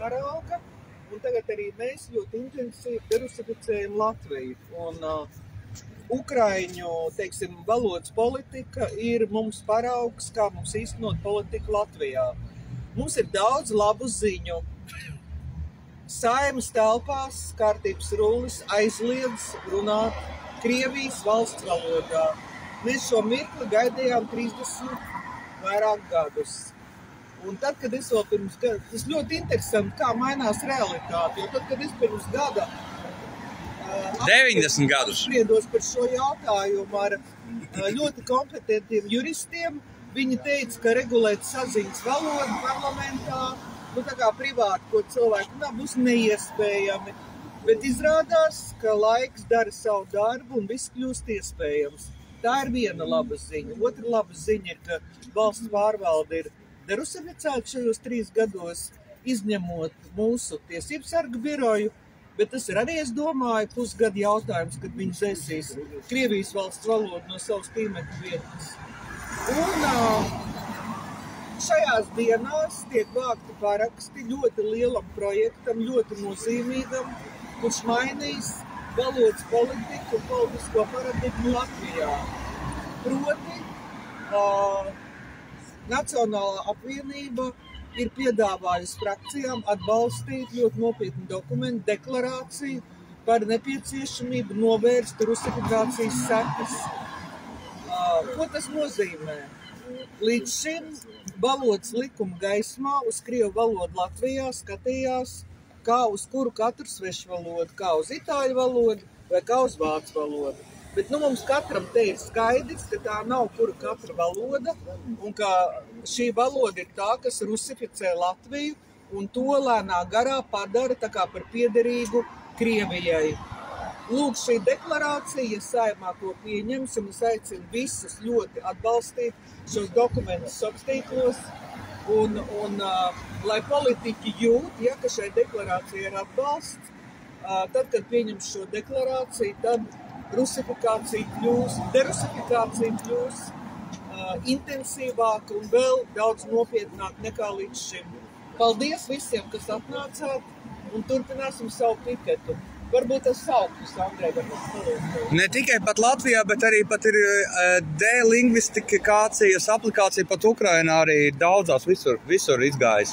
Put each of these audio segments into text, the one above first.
parauga, un tagad arī mēs ļoti intensīvi derusificējam Latviju. Un Ukraiņu, teiksim, valodas politika ir mums paraugs, kā mums īstenot politiku Latvijā. Mums ir daudz labu ziņu. Saeimas telpās kārtības rullis aizliedz runāt Krievijas valsts valodā. Mēs šo mirkli gaidījām 30 vairāk gadus. Un tad, kad es vēl pirms gada, tas ļoti interesanti, kā mainās realitāte, jo tad, kad es pirms gada 90 gadus spriedos par šo jautājumu ar ļoti kompetentiem juristiem, viņi teica, ka regulēt saziņas valodu parlamentā, tā kā privāti, ko cilvēku būs neiespējami. Bet izrādās, ka laiks dara savu darbu un viss kļūst iespējams. Tā ir viena laba ziņa. Otra laba ziņa ir, ka valsts pārvalde ir derusificēta šajos 3 gados, izņemot mūsu tiesību sargu biroju, bet tas ir arī, es domāju, pusgada jautājums, kad viņi dzēsīs Krievijas valsts valodu no savas tīmekļa vietnes. Un šajās dienās tiek vākti paraksti ļoti lielam projektam, ļoti nozīmīgam, kurš mainīs valodas politiku un politisko paradigmu Latvijā. Proti, Nacionālā apvienība ir piedāvājusi frakcijām atbalstīt ļoti nopietnu dokumentu deklarāciju par nepieciešamību novērst rusifikācijas sekas. Ko tas nozīmē? Līdz šim valodas likuma gaismā uz krievu valodu Latvijā skatījās kā uz kuru katru svešu valodu, kā uz itāļu valodu vai kā uz vācu valodu. Bet mums katram te ir skaidrs, ka tā nav kura katra valoda un ka šī valoda ir tā, kas rusificē Latviju un to lēnā garā padara tā kā par piederīgu Krievijai. Lūk, šī deklarācija, ja Saeimā to pieņems, un es aicinu visus ļoti atbalstīt šos dokumentus sociālos un lai politiķi jūt, ka šai deklarācijai ir atbalsts, tad, kad pieņems šo deklarāciju, tad derusifikācija kļūs intensīvāka un vēl daudz nopietnāk nekā līdz šim. Paldies visiem, kas atnācāt, un turpināsim savu piketu. Varbūt tas sauktus, Andrej, varbūt palīdz. Ne tikai pat Latvijā, bet arī pat ir delingvifikācijas aplikācija pat Ukrainā arī daudzās visur izgājis.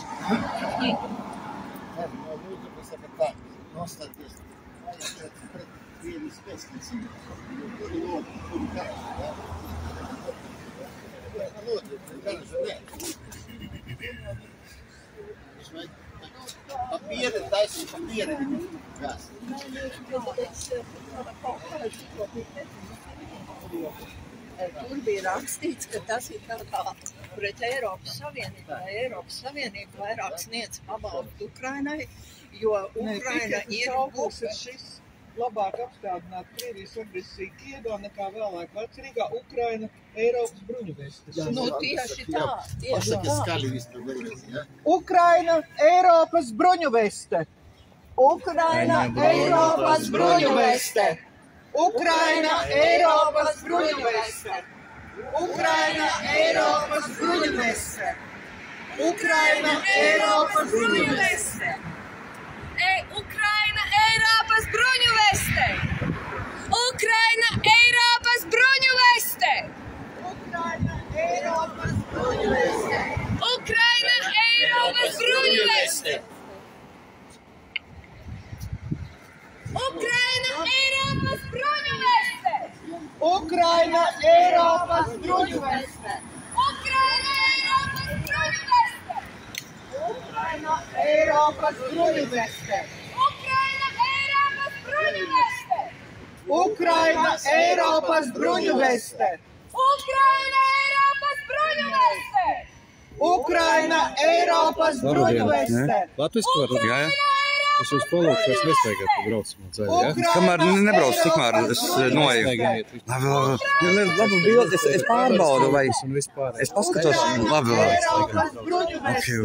Papieri, taisīt papieri. Tur bija rakstīts, ka tas ir kā pret Eiropas Savienību, vai Eiropas Savienība vairāk sniedz pabalstu Ukrainai, jo Ukraina ir šis labāk apstādināt Krievijas agresiju Kievā nekā vēlāk Vecrīgā Ukraina Eiropas bruņuvestes. Tieši tā, tieši tā. Ukraina Eiropas bruņuveste! Ukraina Eiropas bruņuveste! Ukraina Eiropas bruņuveste! Ukraina Eiropas bruņuveste! Ukraina Eiropas bruņuveste! Ukraina Eiropas bruņuveste! Ukraina Eiropas bruņuveste! Ukraina Eiropas bruņuveste! Ukraina Eiropas bruņuveste! Ukraina Eiropas bruņuveste! Ukraina Eiropas bruņuveste! Ukraina Eiropas bruņuveste! Ukraina Eiropas bruņuveste! Ukraina Eiropas bruņuveste! Ukraina Eiropas bruņuveste! Latviski var runāt? Es jūs palūkšu, es nestaigāt pa braucamo ceļu, ja? Kamēr nebrauc, tikmēr es noeju. Labi bildi, es pārbaudu, vai es paskatos, labi. Okay.